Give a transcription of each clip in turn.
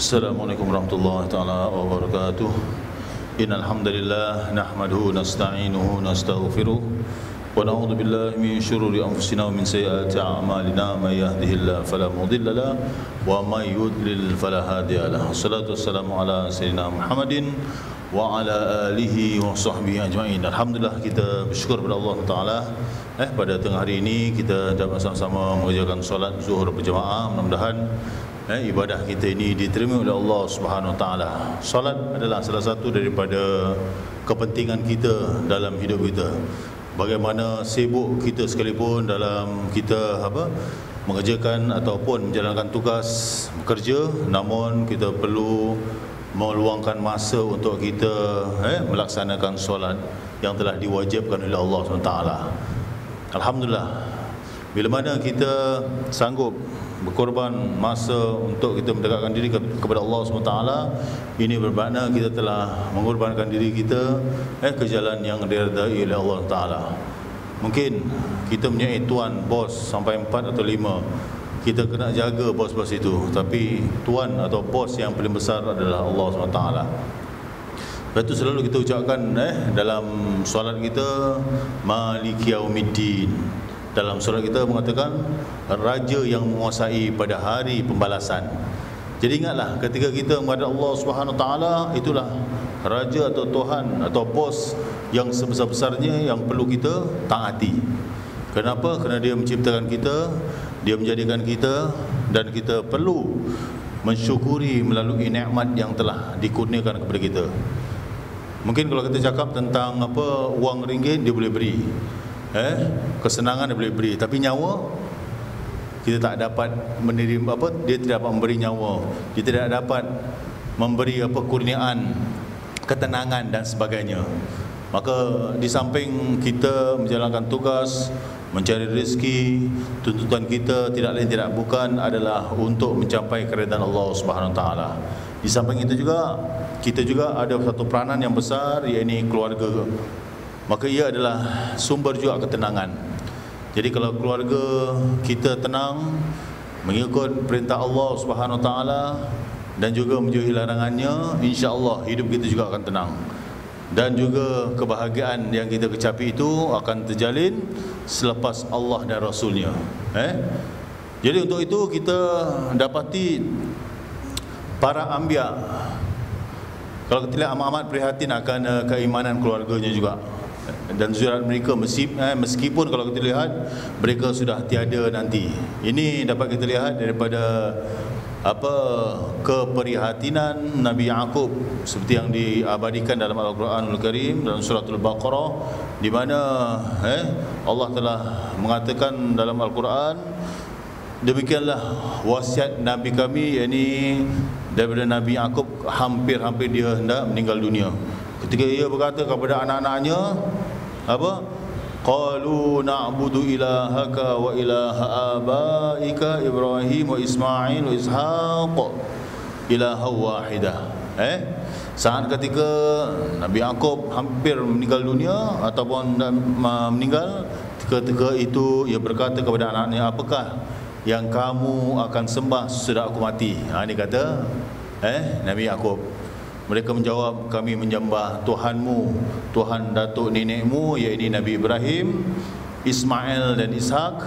Assalamualaikum warahmatullahi taala wabarakatuh. Innal hamdalillah nahmaduhu nasta'inuhu nastaghfiruh wa na'udzu billahi min shururi anfusina wa min sayyiati a'malina may yahdihillahu fala mudilla lahu wa may yudlil fala hadiya lahu. Wassalatu wassalamu ala sayyidina Muhammadin wa ala alihi wa sahbihi ajma'in. Alhamdulillah, kita bersyukur kepada Allah Taala pada tengah hari ini kita dapat sama-sama mengerjakan solat zuhur berjemaah. Mudah-mudahan ibadah kita ini diterima oleh Allah Subhanahu Wa Taala. Solat adalah salah satu daripada kepentingan kita dalam hidup kita. Bagaimana sibuk kita sekalipun dalam kita mengerjakan ataupun menjalankan tugas bekerja, namun kita perlu meluangkan masa untuk kita melaksanakan solat yang telah diwajibkan oleh Allah SWT. Alhamdulillah, bila mana kita sanggup berkorban masa untuk kita mendekatkan diri kepada Allah SWT, ini bermakna kita telah mengorbankan diri kita ke jalan yang diredai oleh Allah Taala. Mungkin kita punya tuan bos sampai 4 atau 5, kita kena jaga bos-bos itu, tapi tuan atau bos yang paling besar adalah Allah SWT. Lepas itu selalu kita ucapkan dalam solat kita, Maliki Yaumiddin. Dalam surah kita mengatakan Raja yang menguasai pada hari pembalasan. Jadi ingatlah, ketika kita menghadap Allah Subhanahu Wa Taala, itulah Raja atau Tuhan atau bos yang sebesar-besarnya yang perlu kita taati. Kenapa? Kerana dia menciptakan kita, dia menjadikan kita, dan kita perlu mensyukuri melalui nikmat yang telah dikurniakan kepada kita. Mungkin kalau kita cakap tentang wang ringgit dia boleh beri, kesenangan dia boleh beri, tapi nyawa kita tak dapat menerima dia tidak dapat memberi nyawa, dia tidak dapat memberi kurniaan ketenangan dan sebagainya. Maka di samping kita menjalankan tugas, mencari rezeki, tuntutan kita tidak lain tidak bukan adalah untuk mencapai keredaan Allah Subhanahu Wa Taala. Di samping itu juga kita juga ada satu peranan yang besar, iaitu keluarga. Maka ia adalah sumber juga ketenangan. Jadi kalau keluarga kita tenang, mengikut perintah Allah Subhanahu Wa Taala dan juga menjauhi larangannya, insya-Allah hidup kita juga akan tenang. Dan juga kebahagiaan yang kita kecapi itu akan terjalin selepas Allah dan Rasulnya. Jadi untuk itu kita dapati para anbiya, kalau kita lihat amat-amat prihatin akan keimanan keluarganya juga. Dan zuriat mereka meskipun kalau kita lihat mereka sudah tiada nanti. Ini dapat kita lihat daripada keprihatinan Nabi Yaqub seperti yang diabadikan dalam Al-Quranul Karim dalam suratul Baqarah, di mana Allah telah mengatakan dalam Al-Quran, demikianlah wasiat Nabi kami, yakni daripada Nabi Yaqub hampir-hampir dia hendak meninggal dunia. Ketika ia berkata kepada anak-anaknya, qalu na'budu ilahaka wa ilaha abaika Ibrahim wa Ismail wa Ishaq ilaha wahidah. Saat ketika Nabi Yaqub hampir meninggal dunia ataupun meninggal, ketika itu ia berkata kepada anak-anaknya, apakah yang kamu akan sembah sesudah aku mati? Ini kata Nabi Yaqub. Mereka menjawab, kami menyembah Tuhanmu, Tuhan datuk nenekmu, iaitu Nabi Ibrahim, Ismail dan Ishak,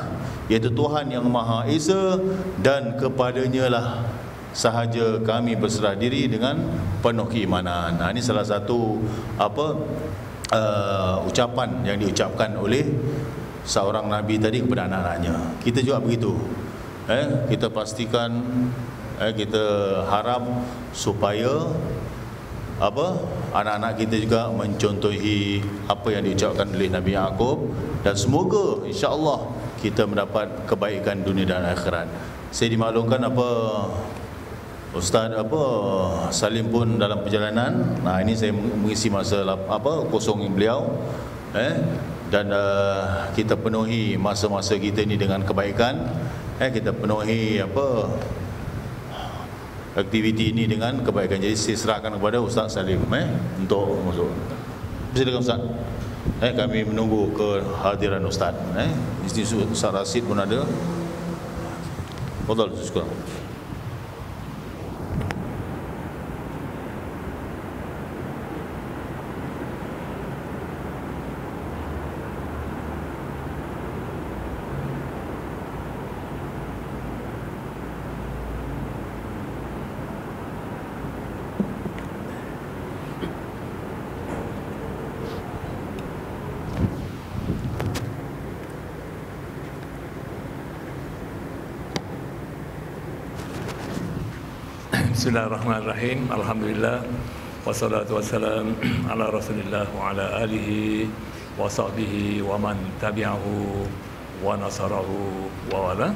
iaitu Tuhan yang Maha Esa, dan kepadanya lah sahaja kami berserah diri dengan penuh keimanan. Ini salah satu ucapan yang diucapkan oleh seorang Nabi tadi kepada anak-anaknya. Kita juga begitu. Kita pastikan, kita harap supaya anak-anak kita juga mencontohi apa yang diucapkan oleh Nabi Yaqub, dan semoga insya-Allah kita mendapat kebaikan dunia dan akhirat. Saya dimaklumkan Ustaz Salim pun dalam perjalanan. Ini saya mengisi masa kosong beliau, dan kita penuhi masa-masa kita ini dengan kebaikan. Kita penuhi aktiviti ini dengan kebaikan. Jadi saya serahkan kepada Ustaz Salim untuk masuk. Silakan Ustaz. Kami menunggu kehadiran Ustaz. Di sini Ustaz Rasid pun ada. Fadhal, syukur. Bismillahirrahmanirrahim. Alhamdulillah. Wassalatu wassalam ala Rasulillah wa ala alihi wa sahbihi wa man tabi'ahu wa nasarahu wa wala.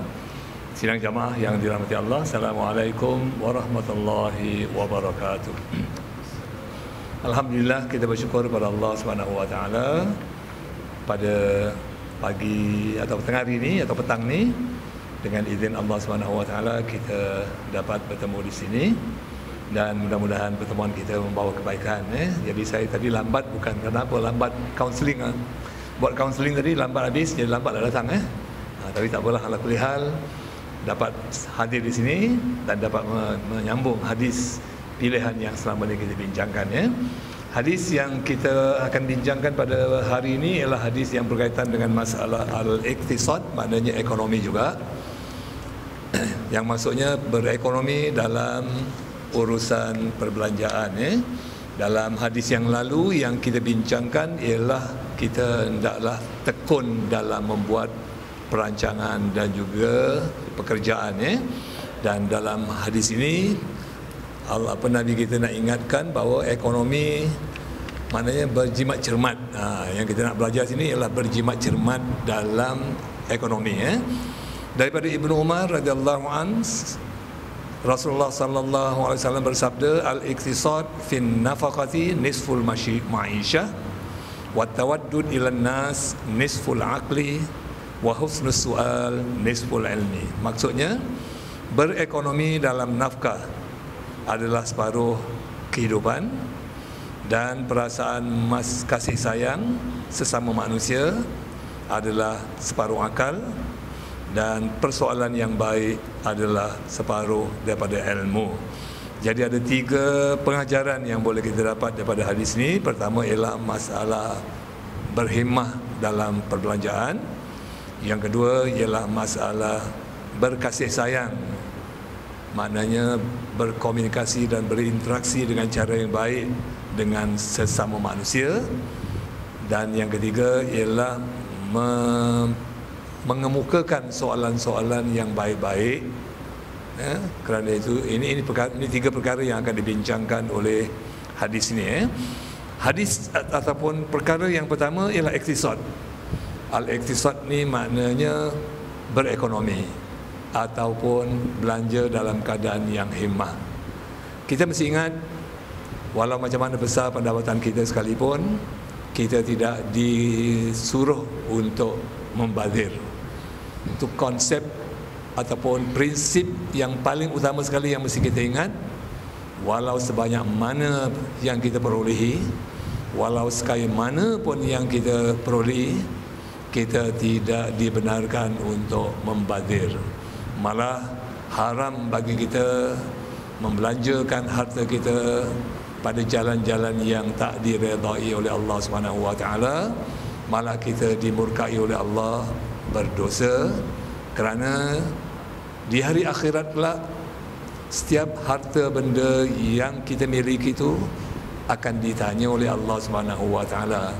Sidang jamaah yang dirahmati Allah, Assalamualaikum warahmatullahi wabarakatuh. Alhamdulillah, kita bersyukur kepada Allah Subhanahu wa taala pada pagi atau tengah hari ini atau petang ni, dengan izin Allah Subhanahu wa taala kita dapat bertemu di sini dan mudah-mudahan pertemuan kita membawa kebaikan. Jadi saya tadi lambat bukan kerana apa, lambat kaunseling. Buat kaunseling tadi lambat habis, jadi lambat dah datang. Tapi tak apalah, ala kulli hal dapat hadir di sini dan dapat menyambung hadis pilihan yang selama ini kita bincangkan. Hadis yang kita akan bincangkan pada hari ini ialah hadis yang berkaitan dengan masalah al-iqtisad, maknanya ekonomi juga. Yang maksudnya berekonomi dalam urusan perbelanjaan. Dalam hadis yang lalu yang kita bincangkan ialah kita hendaklah tekun dalam membuat perancangan dan juga pekerjaan. Dan dalam hadis ini Nabi kita nak ingatkan bahawa ekonomi maknanya berjimat cermat. Yang kita nak belajar sini ialah berjimat cermat dalam ekonomi. Daripada Ibnu Umar radhiyallahu an, Rasulullah sallallahu alaihi wasallam bersabda, al-iqtisad fin nafaqati nisful ma'isyah wa tawaddud ila nas nisful aqli wa husnus su'al nisful ilmi. Maksudnya berekonomi dalam nafkah adalah separuh kehidupan dan perasaan kasih sayang sesama manusia adalah separuh akal, dan persoalan yang baik adalah separuh daripada ilmu. Jadi ada 3 pengajaran yang boleh kita dapat daripada hadis ini. Pertama ialah masalah berhemah dalam perbelanjaan. Yang kedua ialah masalah berkasih sayang, maknanya berkomunikasi dan berinteraksi dengan cara yang baik dengan sesama manusia. Dan yang ketiga ialah mengemukakan soalan-soalan yang baik-baik. Kerana itu ini 3 perkara yang akan dibincangkan oleh hadis ini. Hadis ataupun perkara yang pertama ialah iktisad. Al-iktisad ni maknanya berekonomi ataupun belanja dalam keadaan yang hemah. Kita mesti ingat, walau macam mana besar pendapatan kita sekalipun, kita tidak disuruh untuk membazir. Itu konsep ataupun prinsip yang paling utama sekali yang mesti kita ingat. Walau sebanyak mana yang kita perolehi, walau sekali mana pun yang kita perolehi, kita tidak dibenarkan untuk membazir. Malah haram bagi kita membelanjakan harta kita pada jalan-jalan yang tak diredai oleh Allah Subhanahu wa taala. Malah kita dimurkai oleh Allah, berdosa, kerana di hari akhirat pula setiap harta benda yang kita miliki itu akan ditanya oleh Allah Subhanahu wa taala.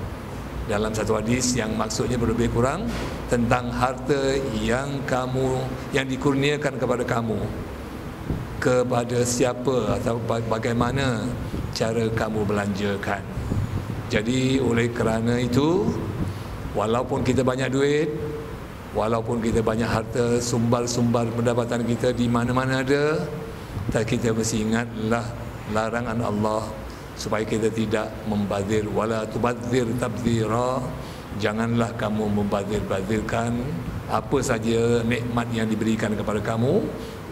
Dalam satu hadis yang maksudnya berlebih kurang tentang harta yang dikurniakan kepada kamu, kepada siapa atau bagaimana cara kamu belanjakan. Jadi oleh kerana itu, walaupun kita banyak duit, walaupun kita banyak harta, sumber pendapatan kita di mana-mana ada, tapi kita mesti ingatlah larangan Allah supaya kita tidak membazir. Wala tubadzir tabdzira, janganlah kamu membazir-bazirkan apa saja nikmat yang diberikan kepada kamu.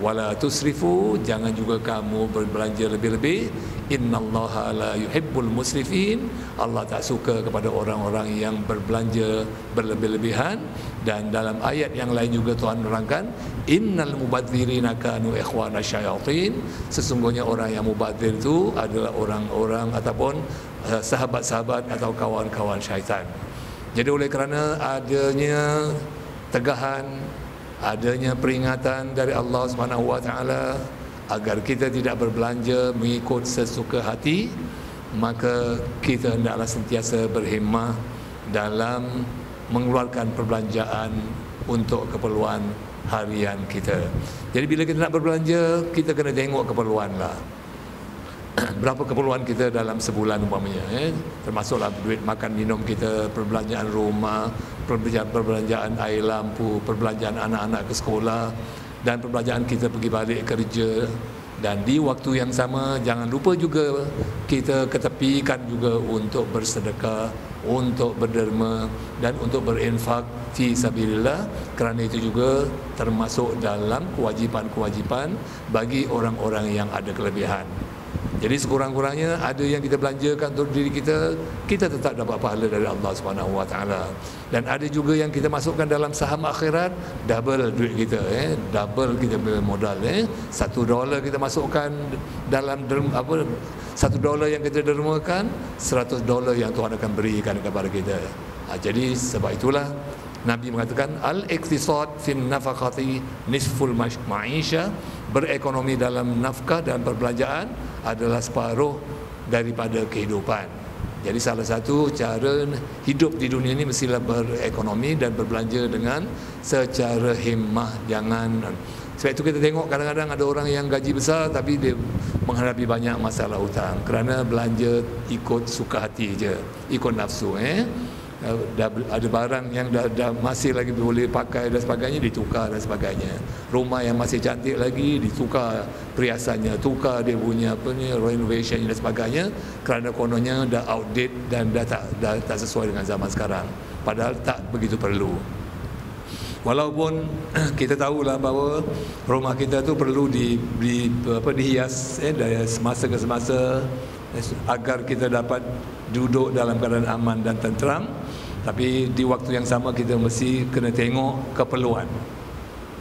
Wala tusrifu, jangan juga kamu berbelanja lebih-lebih. Innallaha la yuhibbul musrifin, Allah tak suka kepada orang-orang yang berbelanja berlebih-lebihan. Dan dalam ayat yang lain juga Tuhan menerangkan, innal mubadzirina kanu ikhwana syayatin, sesungguhnya orang yang mubadzir itu adalah orang-orang ataupun sahabat-sahabat atau kawan-kawan syaitan. Jadi oleh kerana adanya tegahan, adanya peringatan dari Allah Subhanahu wa taala agar kita tidak berbelanja mengikut sesuka hati, maka kita hendaklah sentiasa berhemah dalam mengeluarkan perbelanjaan untuk keperluan harian kita. Jadi bila kita nak berbelanja, kita kena tengok keperluan lah. Berapa keperluan kita dalam sebulan umpamanya, termasuklah duit makan minum kita, perbelanjaan rumah, perbelanjaan air lampu, perbelanjaan anak-anak ke sekolah, dan perbelanjaan kita pergi balik kerja. Dan di waktu yang sama, jangan lupa juga kita ketepikan juga untuk bersedekah, untuk berderma dan untuk berinfak fi sabilillah, kerana itu juga termasuk dalam kewajipan-kewajipan bagi orang-orang yang ada kelebihan. Jadi sekurang-kurangnya ada yang kita belanjakan untuk diri kita, kita tetap dapat pahala dari Allah Subhanahu Wa Taala. Dan ada juga yang kita masukkan dalam saham akhirat, double duit kita, double kita punya modal. $1 kita masukkan dalam $1 yang kita dermakan, $100 yang Tuhan akan berikan kepada kita. Jadi sebab itulah Nabi mengatakan al-iqtisad fin nafaqati nisful ma'isha, berekonomi dalam nafkah dan perbelanjaan adalah separuh daripada kehidupan. Jadi salah satu cara hidup di dunia ini mestilah berekonomi dan berbelanja dengan secara himmah. Jangan, sebab itu kita tengok kadang-kadang ada orang yang gaji besar tapi dia menghadapi banyak masalah hutang kerana belanja ikut suka hati je, ikut nafsu. Ada barang yang dah masih lagi boleh pakai dan sebagainya, ditukar dan sebagainya. Rumah yang masih cantik lagi, ditukar perhiasannya, tukar dia punya renovation dan sebagainya, kerana kononnya dah outdate dan dah tak sesuai dengan zaman sekarang. Padahal tak begitu perlu. Walaupun kita tahulah bahawa rumah kita tu perlu dihias dari semasa ke semasa agar kita dapat duduk dalam keadaan aman dan tenteram. Tapi di waktu yang sama kita mesti kena tengok keperluan.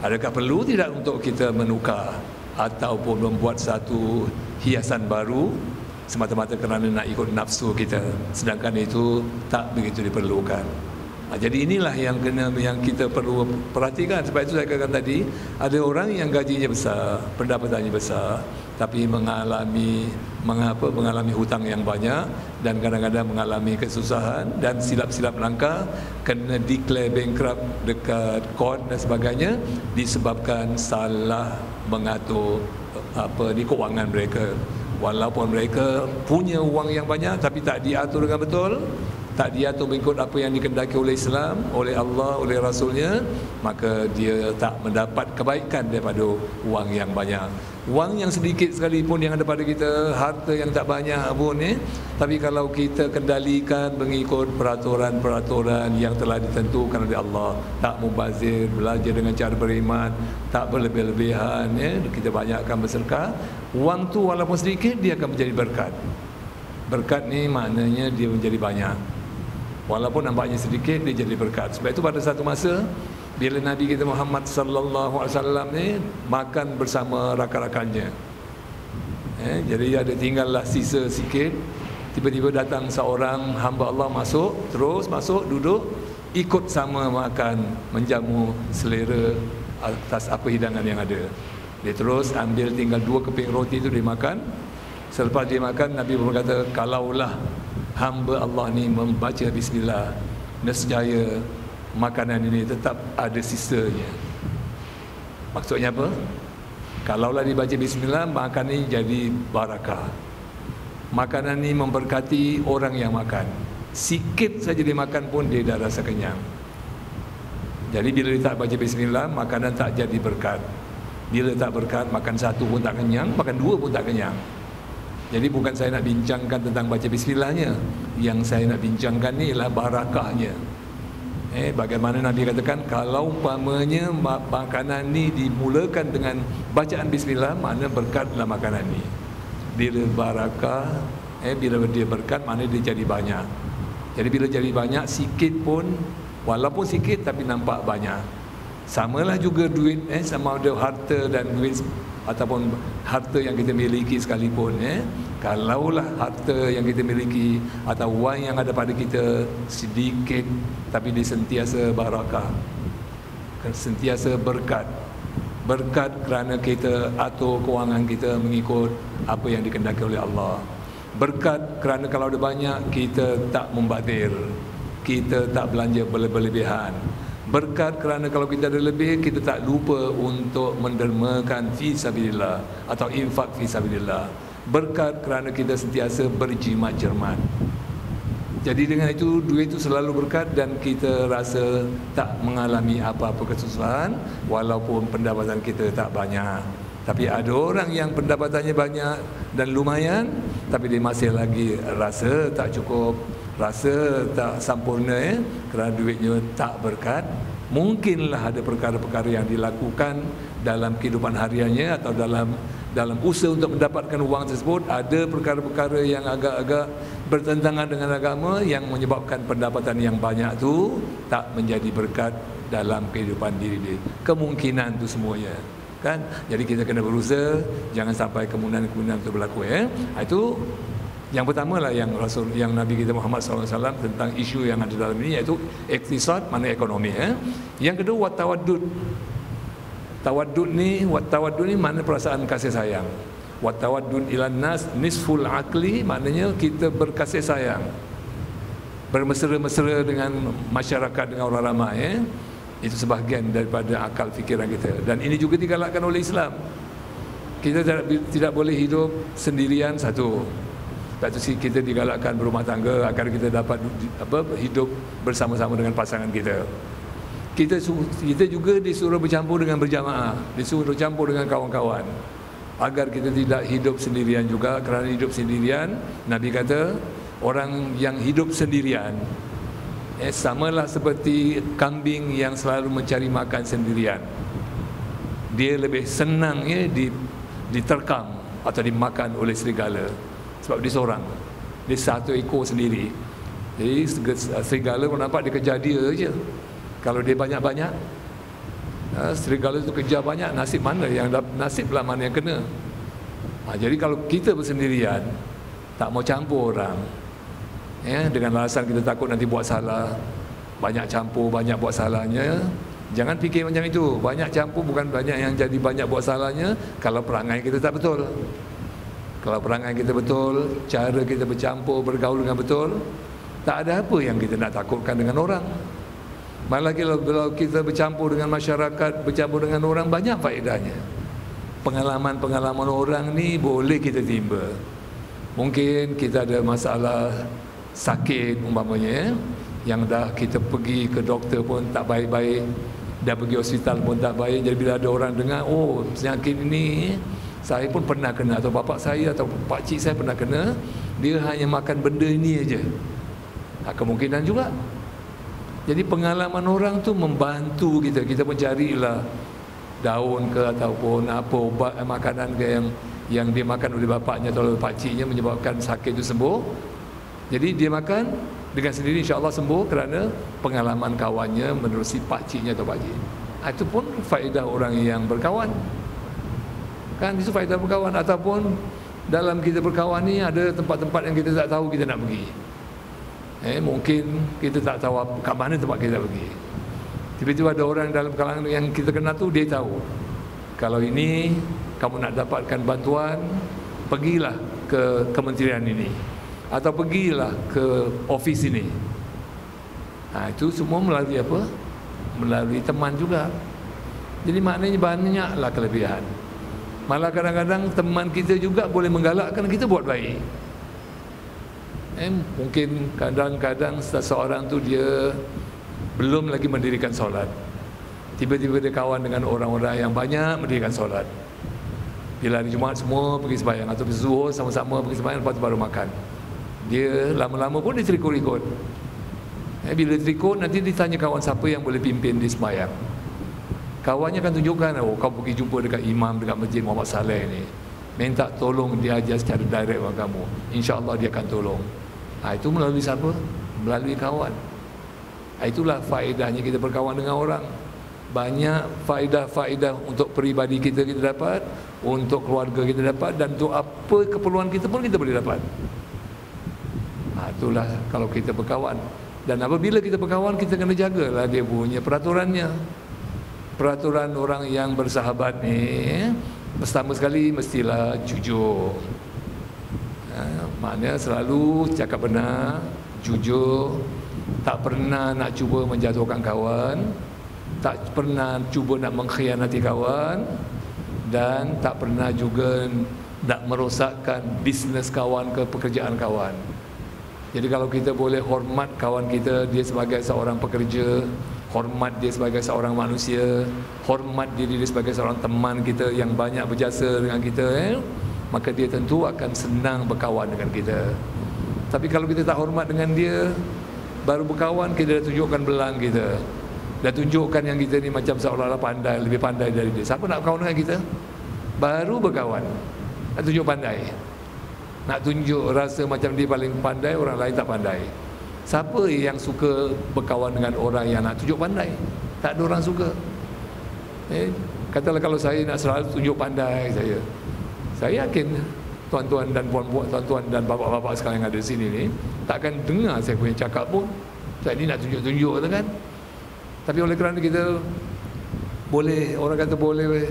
Adakah perlu tidak untuk kita menukar ataupun membuat satu hiasan baru semata-mata kerana nak ikut nafsu kita, sedangkan itu tak begitu diperlukan. Jadi inilah yang kita perlu perhatikan. Sebab itu saya katakan tadi, ada orang yang gajinya besar, pendapatannya besar, tapi mengalami hutang yang banyak dan kadang-kadang mengalami kesusahan dan silap-silap langkah, kena declare bankrupt dekat court dan sebagainya disebabkan salah mengatur kewangan mereka. Walaupun mereka punya wang yang banyak tapi tak diatur dengan betul, tak diatur mengikut apa yang dikehendaki oleh Islam, oleh Allah, oleh Rasulnya, maka dia tak mendapat kebaikan daripada wang yang banyak. Wang yang sedikit sekalipun yang ada pada kita, harta yang tak banyak pun, tapi kalau kita kendalikan mengikut peraturan-peraturan yang telah ditentukan oleh Allah, tak mubazir, belajar dengan cara beriman, tak berlebih-lebihan, kita banyakkan bersedekah, wang tu walaupun sedikit dia akan menjadi berkat. Berkat ni maknanya dia menjadi banyak. Walaupun nampaknya sedikit, dia jadi berkat. Sebab itu pada satu masa bila Nabi kita Muhammad sallallahu alaihi wasallam ni makan bersama rakan-rakannya, jadi ada tinggallah sisa sikit, tiba-tiba datang seorang hamba Allah masuk, terus masuk duduk ikut sama makan, menjamu selera atas apa hidangan yang ada. Dia terus ambil tinggal 2 keping roti itu dia makan. Selepas dia makan, Nabi berkata, kalaulah hamba Allah ni membaca bismillah, nescaya makanan ini tetap ada sisanya. Maksudnya apa? Kalaulah dibaca bismillah, makan ini jadi barakah. Makanan ini memberkati orang yang makan. Sikit saja dia makan pun dia dah rasa kenyang. Jadi bila dia tak baca bismillah, makanan tak jadi berkat. Bila tak berkat, makan satu pun tak kenyang, makan 2 pun tak kenyang. Jadi bukan saya nak bincangkan tentang baca bismillahnya, yang saya nak bincangkan ni ialah barakahnya. Bagaimana Nabi katakan, kalau umpamanya makanan ni dimulakan dengan bacaan bismillah, makna berkatlah makanan ni. Bila barakah, bila dia berkat, makna dia jadi banyak. Jadi bila jadi banyak, sikit pun, walaupun sikit tapi nampak banyak. Samalah juga duit, sama ada harta dan duit ataupun harta yang kita miliki sekalipun, kalaulah harta yang kita miliki atau wang yang ada pada kita sedikit tapi dia sentiasa barakah, sentiasa berkat kerana kita atur kewangan kita mengikut apa yang dikehendaki oleh Allah. Berkat kerana kalau ada banyak kita tak membazir, kita tak belanja berlebihan. Berkat kerana kalau kita ada lebih, kita tak lupa untuk mendermakan fi sabilillah atau infak fi sabilillah. Berkat kerana kita sentiasa berjimat cermat. Jadi dengan itu, duit itu selalu berkat dan kita rasa tak mengalami apa-apa kesusahan walaupun pendapatan kita tak banyak. Tapi ada orang yang pendapatannya banyak dan lumayan, tapi dia masih lagi rasa tak cukup, rasa tak sempurna kerana duitnya tak berkat. Mungkinlah ada perkara-perkara yang dilakukan dalam kehidupan hariannya atau dalam usaha untuk mendapatkan wang tersebut, ada perkara-perkara yang agak-agak bertentangan dengan agama yang menyebabkan pendapatan yang banyak tu tak menjadi berkat dalam kehidupan diri dia. Kemungkinan tu semuanya kan. Jadi kita kena berusaha jangan sampai kemungkinan itu berlaku Itu yang pertama lah yang Nabi kita Muhammad SAW tentang isu yang ada dalam ini, iaitu iktisad, mana ekonomi Yang kedua tawaddud. Tawaddud ni mana perasaan kasih sayang. Tawaddud ilan nas nisful aqli, maknanya kita berkasih sayang, bermesra-mesra dengan masyarakat, dengan orang ramai Itu sebahagian daripada akal fikiran kita. Dan ini juga digalakkan oleh Islam. Kita tidak boleh hidup sendirian satu. Lepas tu kita digalakkan berumah tangga agar kita dapat hidup bersama-sama dengan pasangan kita. Kita juga disuruh bercampur dengan berjamaah, disuruh bercampur dengan kawan-kawan, agar kita tidak hidup sendirian juga. Kerana hidup sendirian, Nabi kata orang yang hidup sendirian samalah seperti kambing yang selalu mencari makan sendirian. Dia lebih senang diterkam atau dimakan oleh serigala, sebab dia seorang, dia satu ekor sendiri. Jadi serigala pun nampak dia kejar dia je. Kalau dia banyak-banyak, serigala itu kejar banyak, nasiblah mana yang kena. Jadi kalau kita bersendirian, tak mau campur orang, dengan alasan kita takut nanti buat salah, banyak campur, banyak buat salahnya. Jangan fikir macam itu. Banyak campur bukan banyak yang jadi banyak buat salahnya kalau perangai kita tak betul. Kalau perangai kita betul, cara kita bercampur, bergaul dengan betul, tak ada apa yang kita nak takutkan dengan orang. Malah kalau kita bercampur dengan masyarakat, bercampur dengan orang, banyak faedahnya. Pengalaman-pengalaman orang ni boleh kita timba. Mungkin kita ada masalah sakit umpamanya, yang dah kita pergi ke doktor pun tak baik-baik, dah pergi hospital pun tak baik. Jadi bila ada orang dengar, oh penyakit ini saya pun pernah kena, atau bapak saya atau pakcik saya pernah kena, dia hanya makan benda ini aja, kemungkinan juga. Jadi pengalaman orang tu membantu kita. Kita mencarilah daun ke ataupun apa ubat makanan ke yang dia makan oleh bapaknya atau oleh pakciknya menyebabkan sakit itu sembuh. Jadi dia makan dengan sendiri, insya-Allah sembuh kerana pengalaman kawannya menerusi pakciknya atau pakcik. Itu pun faedah orang yang berkawan. Kan itu faedah berkawan. Ataupun dalam kita berkawan ni ada tempat-tempat yang kita tak tahu kita nak pergi. Mungkin kita tak tahu kat mana tempat kita pergi. Tiba-tiba ada orang dalam kalangan yang kita kenal tu, dia tahu kalau ini kamu nak dapatkan bantuan, pergilah ke kementerian ini atau pergilah ke ofis ini. Itu semua melalui apa? Melalui teman juga. Jadi maknanya banyaklah kelebihan. Malah kadang-kadang teman kita juga boleh menggalakkan kita buat baik. Mungkin kadang-kadang seseorang tu dia belum lagi mendirikan solat, tiba-tiba dia kawan dengan orang-orang yang banyak mendirikan solat. Bila hari Jumaat semua pergi sembahyang, atau zuhur sama-sama pergi sembahyang, lepas tu baru makan. Dia lama-lama pun dia terikut-ikut. Bila terikut, nanti ditanya kawan siapa yang boleh pimpin di sembahyang. Kawannya akan tunjukkan, oh kau pergi jumpa dekat imam dekat Masjid Muhammad Saleh ni, minta tolong dia ajar secara direct dengan kamu, insya-Allah dia akan tolong. Itu melalui siapa? Melalui kawan. Itulah faedahnya kita berkawan dengan orang. Banyak faedah-faedah untuk peribadi kita dapat, untuk keluarga kita dapat, dan untuk apa keperluan kita pun kita boleh dapat. Itulah kalau kita berkawan. Dan apabila kita berkawan, kita kena jagalah dia punya peraturannya. Peraturan orang yang bersahabat ni, pertama sekali mestilah jujur. Maknanya selalu cakap benar, jujur, tak pernah nak cuba menjatuhkan kawan, tak pernah cuba nak mengkhianati kawan, dan tak pernah juga nak merosakkan bisnes kawan ke pekerjaan kawan. Jadi kalau kita boleh hormat kawan kita, dia sebagai seorang pekerja, hormat dia sebagai seorang manusia, hormat diri dia sebagai seorang teman kita yang banyak berjasa dengan kita, maka dia tentu akan senang berkawan dengan kita. Tapi kalau kita tak hormat dengan dia, baru berkawan kita dah tunjukkan belang kita, dah tunjukkan yang kita ni macam seolah-olah pandai, lebih pandai dari dia. Siapa nak berkawan dengan kita? Baru berkawan nak tunjuk pandai, nak tunjuk rasa macam dia paling pandai, orang lain tak pandai. Siapa yang suka berkawan dengan orang yang nak tunjuk pandai? Tak ada orang suka. Katalah kalau saya nak selalu tunjuk pandai saya yakin tuan-tuan dan puan-puan, tuan-tuan dan bapa-bapa sekalian yang ada di sini ni takkan dengar saya punya cakap pun. Saya ni nak tunjuk-tunjuk tu kan. Tapi oleh kerana kita boleh, orang kata boleh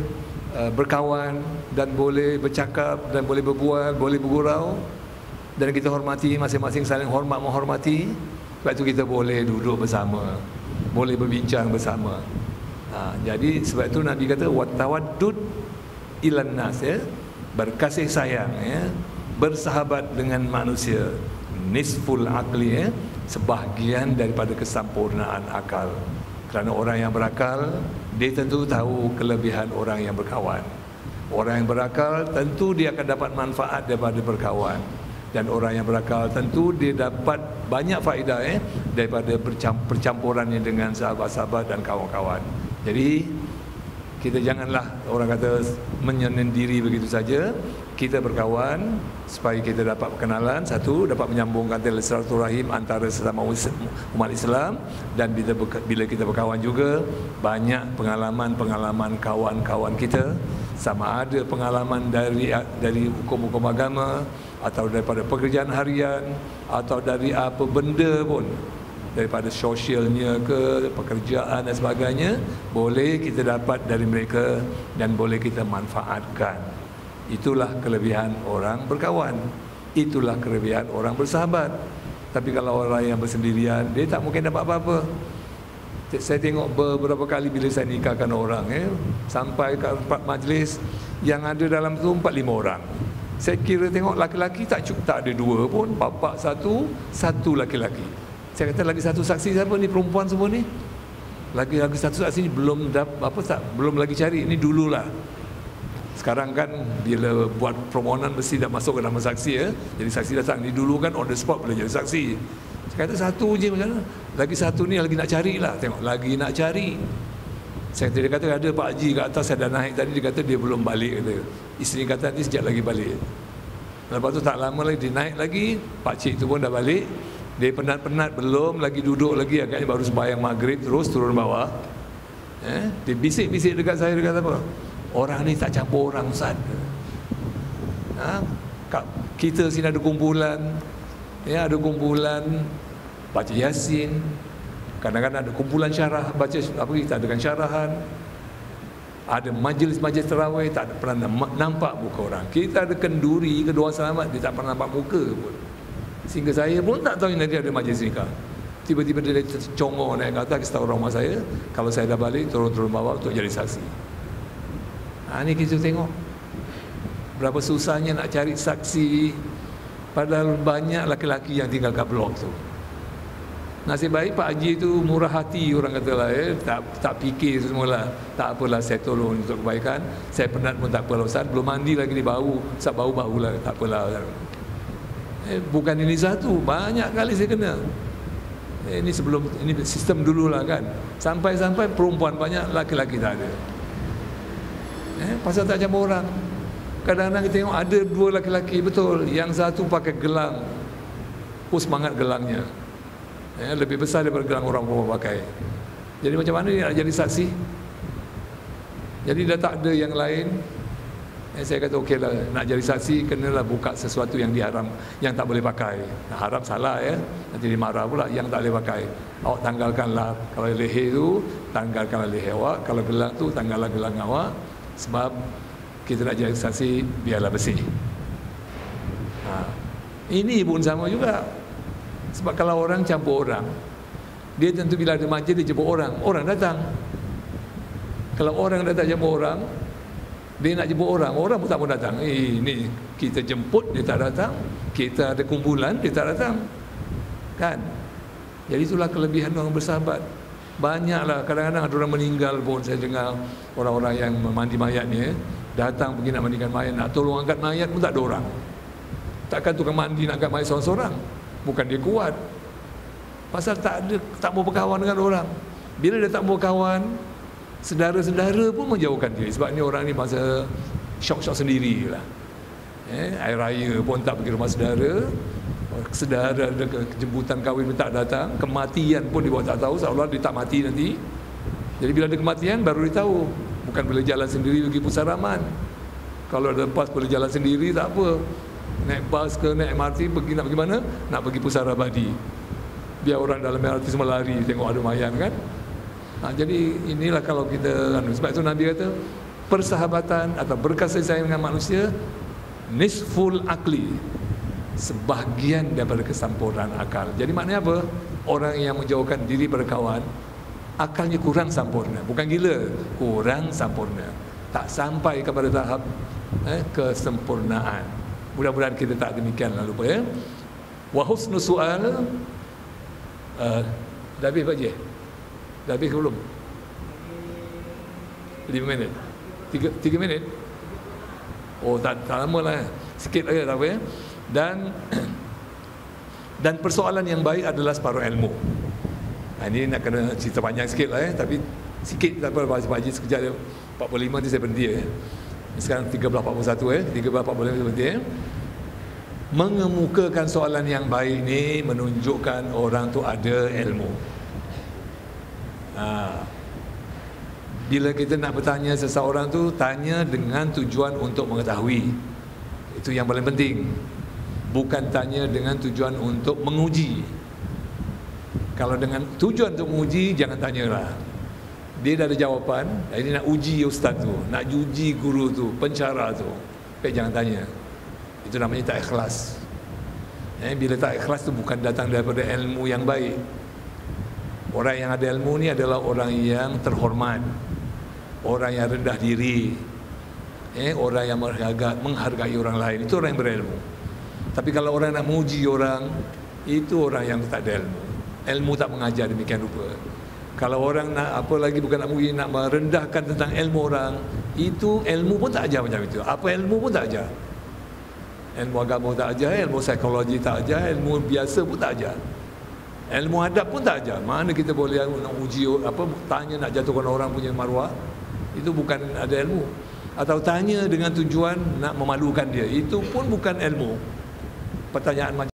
berkawan dan boleh bercakap dan boleh berbual, boleh bergurau, dan kita hormati, masing-masing saling hormat menghormati, sebab itu kita boleh duduk bersama, boleh berbincang bersama. Jadi sebab itu Nabi kata watawaddud ilan nas, berkasih sayang, bersahabat dengan manusia, nisful aqli, sebahagian daripada kesempurnaan akal. Kerana orang yang berakal, dia tentu tahu kelebihan orang yang berkawan. Orang yang berakal tentu dia akan dapat manfaat daripada berkawan. Dan orang yang berakal tentu dia dapat banyak faedah daripada percampurannya dengan sahabat-sahabat dan kawan-kawan. Jadi kita janganlah, orang kata, menyendiri begitu saja. Kita berkawan supaya kita dapat perkenalan, satu, dapat menyambungkan tali silaturahim antara sesama umat Islam, dan bila kita berkawan juga banyak pengalaman-pengalaman kawan-kawan kita, sama ada pengalaman dari hukum-hukum agama, atau daripada pekerjaan harian, atau dari apa benda pun, daripada sosialnya ke pekerjaan dan sebagainya, boleh kita dapat dari mereka dan boleh kita manfaatkan. Itulah kelebihan orang berkawan, itulah kelebihan orang bersahabat. Tapi kalau orang yang bersendirian, dia tak mungkin dapat apa-apa. Saya tengok beberapa kali bila saya nikahkan orang, sampai ke majlis yang ada dalam tu 4-5 orang. Saya kira tengok laki-laki tak cukup, tak ada 2 pun, bapa satu laki-laki. Saya kata lagi satu saksi siapa ni, perempuan semua ni? Lagi satu saksi ni belum belum lagi cari, ini dululah. Sekarang kan bila buat permohonan mesti dah masuk ke nama saksi, jadi saksi datang. Ni dulu kan on the spot boleh jadi saksi. Saya kata satu je macam mana? Lagi satu ni lagi nak carilah, tengok lagi nak cari. Saya dia kata ada Pak Haji kat atas, saya dah naik tadi, dia kata dia belum balik kata. Isteri kata nanti sekejap lagi balik. Lepas tu tak lama lagi dia naik lagi, Pak Cik tu pun dah balik. Dia penat-penat belum lagi duduk lagi, agaknya baru sembahyang maghrib, terus turun bawah. Dia bisik-bisik dekat saya, dia kata apa? Orang ni tak campur orang, Ustaz. Kita sini ada kumpulan, ada kumpulan baca Yasin, kadang-kadang ada kumpulan syarah, baca apa, kita adakan syarahan, ada majlis-majlis tarawih, tak ada pernah nampak muka orang. Kita ada kenduri, kedua selamat, dia tak pernah nampak muka pun. Sehingga saya pun tak tahu nanti ada majlis nikah. Tiba-tiba dia congor naik ke atas, kasih tahu rumah saya, kalau saya dah balik, turun-turun bawah untuk jadi saksi. Ni kita tengok berapa susahnya nak cari saksi, padahal banyak laki-laki yang tinggal kat blok tu. Nasib baik Pak Haji tu murah hati, orang katalah, tak fikir semualah. Tak apalah, saya tolong untuk kebaikan. Saya penat pun tak apalah Ustaz, belum mandi lagi ni bau, Ustaz bau-bau lah, tak apalah. Bukan ini satu, banyak kali saya kena. Ini sebelum, ini sistem dululah kan. Sampai-sampai perempuan banyak, laki-laki tak ada. Pasal tak campur orang. Kadang-kadang kita tengok ada 2 laki-laki, betul, yang satu pakai gelang, semangat gelangnya lebih besar daripada gelang orang perempuan pakai. Jadi macam mana dia nak jadi saksi? Jadi dah tak ada yang lain. Saya kata okeylah, nak jadi saksi kenalah buka sesuatu yang diharam, yang tak boleh pakai. Haram salah nanti dimarah pula. Yang tak boleh pakai, awak tanggalkanlah. Kalau leher tu, tanggalkanlah leher awak. Kalau gelang tu, tanggallah gelang awak. Sebab kita nak jadi saksi, biarlah bersih. Ini pun sama juga. Sebab kalau orang campur orang, dia tentu bila ada majlis dia jemput orang, orang datang. Kalau orang datang jemput orang, dia nak jemput orang, orang pun tak mau datang. Ni kita jemput, dia tak datang. Kita ada kumpulan, dia tak datang. Kan? Jadi itulah kelebihan orang bersahabat. Banyaklah, kadang-kadang ada orang meninggal pun, saya dengar orang-orang yang mandi mayat ni, datang pergi nak mandikan mayat, nak tolong angkat mayat pun tak ada orang. Takkan tukang mandi nak angkat mayat seorang-seorang. Bukan dia kuat, pasal tak mau berkawan dengan orang. Bila dia tak mau berkawan, saudara-saudara pun menjauhkan dia. Sebab ni orang ni masa syok-syok sendirilah. Air raya pun tak pergi rumah saudara, saudara ada jemputan kahwin pun tak datang, kematian pun dia buat tak tahu, seolah dia tak mati nanti. Jadi bila ada kematian baru dia tahu. Bukan boleh jalan sendiri pergi pusaraman. Kalau ada bas boleh jalan sendiri tak apa. Naik bas ke naik MRT pergi, nak pergi mana? Nak pergi pusara abadi. Biar orang dalam MRT semua lari tengok ada mayat kan. Jadi inilah kalau kita, sebab itu Nabi kata persahabatan atau berkasih sayang dengan manusia nisful akli, sebahagian daripada kesempurnaan akal. Jadi maknanya apa? Orang yang menjauhkan diri berkawan, akalnya kurang sempurna. Bukan gila, kurang sempurna. Tak sampai kepada tahap kesempurnaan. Mudah-mudahan kita tak demikian lah, lupa ya. Wa husnu su'al. Dah habis Pak Cik? Dah habis ke belum? 5 minit? 3 minit? Oh tak lama lah, sikit lagi tak apa ya. Dan persoalan yang baik adalah separuh ilmu. Ini nak kena cerita panjang sikit lah ya, tapi sikit tak apa, Pak Haji sekejap dia 45 nanti saya berhenti ya. Sekarang 13.41 ya, 13.45 saya berhenti ya. Mengemukakan soalan yang baik ni menunjukkan orang tu ada ilmu. Bila kita nak bertanya seseorang tu, tanya dengan tujuan untuk mengetahui. Itu yang paling penting. Bukan tanya dengan tujuan untuk menguji. Kalau dengan tujuan untuk menguji, jangan tanyalah. Dia dah ada jawapan, ini nak uji ustaz tu, nak uji guru tu, pencara tu, jangan tanya. Itu namanya tak ikhlas. Bila tak ikhlas tu bukan datang daripada ilmu yang baik. Orang yang ada ilmu ni adalah orang yang terhormat, orang yang rendah diri, orang yang menghargai orang lain. Itu orang yang berilmu. Tapi kalau orang nak menguji orang, itu orang yang tak ada ilmu. Ilmu tak mengajar demikian rupa. Kalau orang nak apa lagi, bukan nak menguji, nak merendahkan tentang ilmu orang, itu ilmu pun tak ajar macam itu. Apa ilmu pun tak ajar. Ilmu agama tak ajar, ilmu psikologi tak ajar, ilmu biasa pun tak ajar. Ilmu adab pun tak ajar. Mana kita boleh nak uji apa, tanya nak jatuhkan orang punya maruah. Itu bukan ada ilmu. Atau tanya dengan tujuan nak memalukan dia, itu pun bukan ilmu. Pertanyaan macam